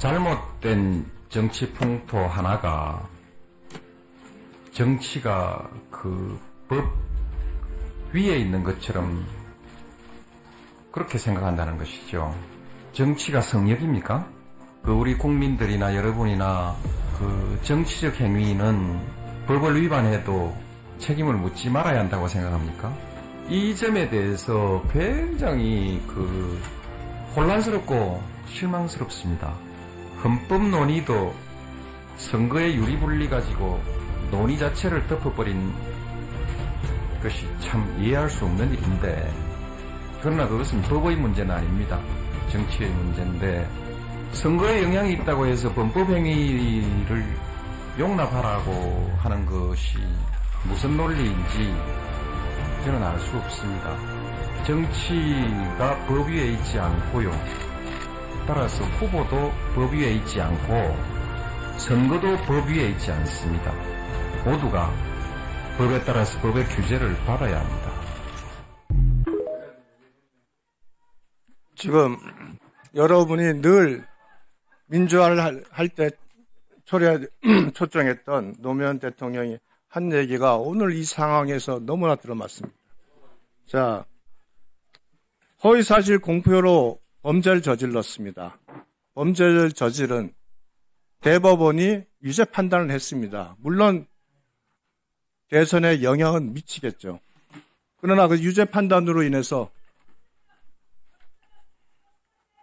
잘못된 정치 풍토 하나가 정치가 그 법 위에 있는 것처럼 그렇게 생각한다는 것이죠. 정치가 성역입니까? 그 우리 국민들이나 여러분이나 그 정치적 행위는 법을 위반해도 책임을 묻지 말아야 한다고 생각합니까? 이 점에 대해서 굉장히 그 혼란스럽고 실망스럽습니다. 헌법 논의도 선거의 유리분리 가지고 논의 자체를 덮어버린 것이 참 이해할 수 없는 일인데, 그러나 그것은 법의 문제는 아닙니다. 정치의 문제인데, 선거에 영향이 있다고 해서 범법행위를 용납하라고 하는 것이 무슨 논리인지 저는 알 수 없습니다. 정치가 법 위에 있지 않고요. 따라서 후보도 법 위에 있지 않고 선거도 법 위에 있지 않습니다. 모두가 법에 따라서 법의 규제를 받아야 합니다. 지금 여러분이 늘 민주화를 할 때 초청했던 노무현 대통령이 한 얘기가 오늘 이 상황에서 너무나 들어맞습니다. 자, 허위사실 공표로 범죄를 저질렀습니다. 범죄를 저지른 대법원이 유죄 판단을 했습니다. 물론 대선에 영향은 미치겠죠. 그러나 그 유죄 판단으로 인해서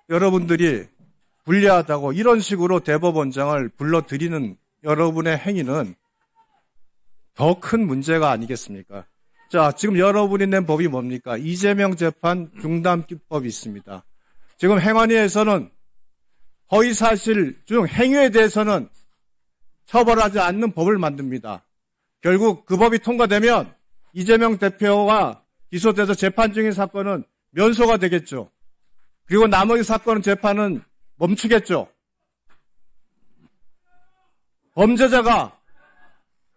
여러분들이 불리하다고 이런 식으로 대법원장을 불러들이는 여러분의 행위는 더 큰 문제가 아니겠습니까? 자, 지금 여러분이 낸 법이 뭡니까? 이재명 재판 중단법이 있습니다. 지금 행안위에서는 허위사실 중 행위에 대해서는 처벌하지 않는 법을 만듭니다. 결국 그 법이 통과되면 이재명 대표가 기소돼서 재판 중인 사건은 면소가 되겠죠. 그리고 나머지 사건은 재판은 멈추겠죠. 범죄자가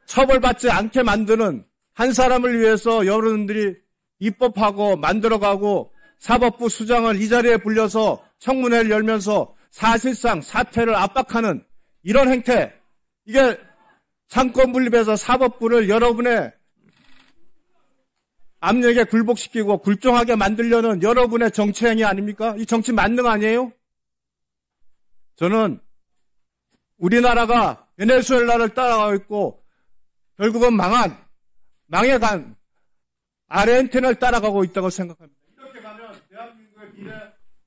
처벌받지 않게 만드는 한 사람을 위해서 여러분들이 입법하고 만들어가고 사법부 수장을 이 자리에 불려서 청문회를 열면서 사실상 사퇴를 압박하는 이런 행태, 이게 상권 분립해서 사법부를 여러분의 압력에 굴복시키고 굴종하게 만들려는 여러분의 정치 행위 아닙니까? 이 정치 만능 아니에요? 저는 우리나라가 베네수엘라를 따라가고 있고 결국은 망해간 아르헨티나를 따라가고 있다고 생각합니다. 이렇게 가면 대한민국의 미래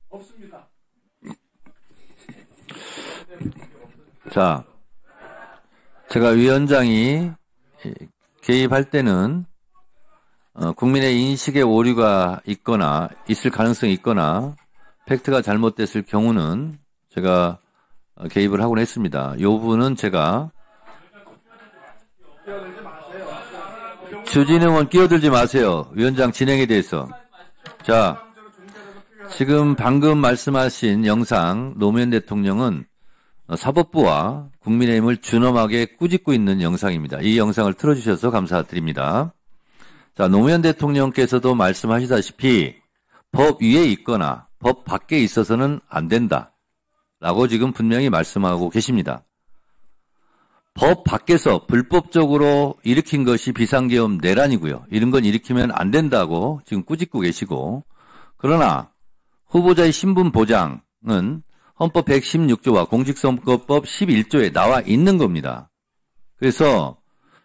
없습니다. 자, 제가 위원장이 개입할 때는 국민의 인식의 오류가 있거나 있을 가능성이 있거나 팩트가 잘못됐을 경우는 제가 개입을 하곤 했습니다. 이 부분은 제가 주진웅은 끼어들지 마세요. 위원장 진행에 대해서. 자, 지금 방금 말씀하신 영상 노무현 대통령은 사법부와 국민의힘을 준엄하게 꾸짖고 있는 영상입니다. 이 영상을 틀어주셔서 감사드립니다. 자, 노무현 대통령께서도 말씀하시다시피 법 위에 있거나 법 밖에 있어서는 안 된다라고 지금 분명히 말씀하고 계십니다. 법 밖에서 불법적으로 일으킨 것이 비상계엄 내란이고요. 이런 건 일으키면 안 된다고 지금 꾸짖고 계시고, 그러나 후보자의 신분 보장은 헌법 116조와 공직선거법 11조에 나와 있는 겁니다. 그래서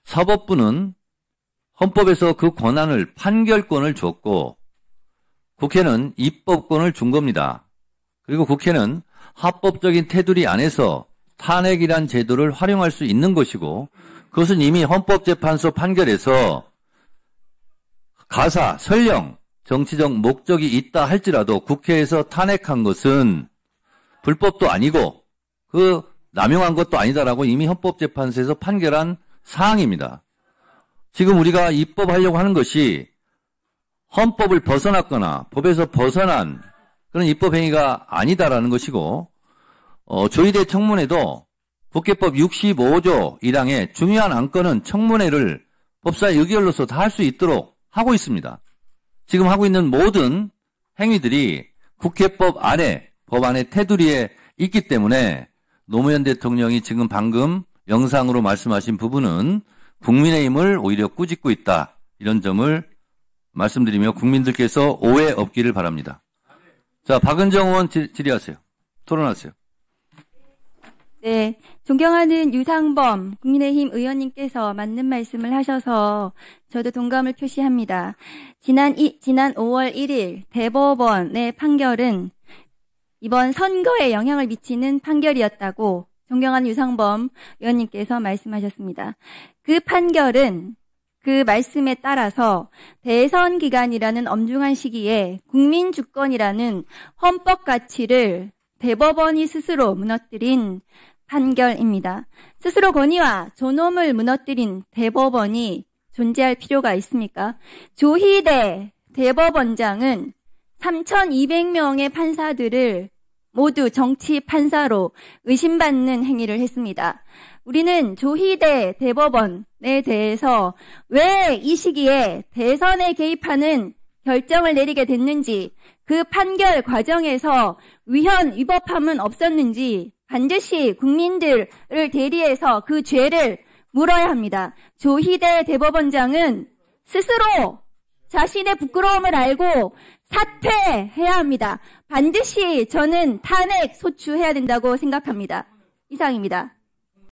사법부는 헌법에서 그 권한을 판결권을 줬고 국회는 입법권을 준 겁니다. 그리고 국회는 합법적인 테두리 안에서 탄핵이란 제도를 활용할 수 있는 것이고, 그것은 이미 헌법재판소 판결에서 가사, 설령 정치적 목적이 있다 할지라도 국회에서 탄핵한 것은 불법도 아니고 그 남용한 것도 아니다라고 이미 헌법재판소에서 판결한 사항입니다. 지금 우리가 입법하려고 하는 것이 헌법을 벗어났거나 법에서 벗어난 그런 입법행위가 아니다라는 것이고, 조의대 청문회도 국회법 65조 1항에 중요한 안건은 청문회를 법사위 의결로서 다 할 수 있도록 하고 있습니다. 지금 하고 있는 모든 행위들이 국회법 안에, 법 안의 테두리에 있기 때문에 노무현 대통령이 지금 방금 영상으로 말씀하신 부분은 국민의힘을 오히려 꾸짖고 있다. 이런 점을 말씀드리며 국민들께서 오해 없기를 바랍니다. 자, 박은정 의원 질의하세요. 토론하세요. 네, 존경하는 유상범 국민의힘 의원님께서 맞는 말씀을 하셔서 저도 동감을 표시합니다. 지난 5월 1일 대법원의 판결은 이번 선거에 영향을 미치는 판결이었다고 존경하는 유상범 의원님께서 말씀하셨습니다. 그 판결은 그 말씀에 따라서 대선 기간이라는 엄중한 시기에 국민 주권이라는 헌법 가치를 대법원이 스스로 무너뜨린 판결입니다. 스스로 권위와 존엄을 무너뜨린 대법원이 존재할 필요가 있습니까? 조희대 대법원장은 3,200명의 판사들을 모두 정치 판사로 의심받는 행위를 했습니다. 우리는 조희대 대법원에 대해서 왜 이 시기에 대선에 개입하는 결정을 내리게 됐는지, 그 판결 과정에서 위헌 위법함은 없었는지 반드시 국민들을 대리해서 그 죄를 물어야 합니다. 조희대 대법원장은 스스로 자신의 부끄러움을 알고 사퇴해야 합니다. 반드시 저는 탄핵 소추해야 된다고 생각합니다. 이상입니다.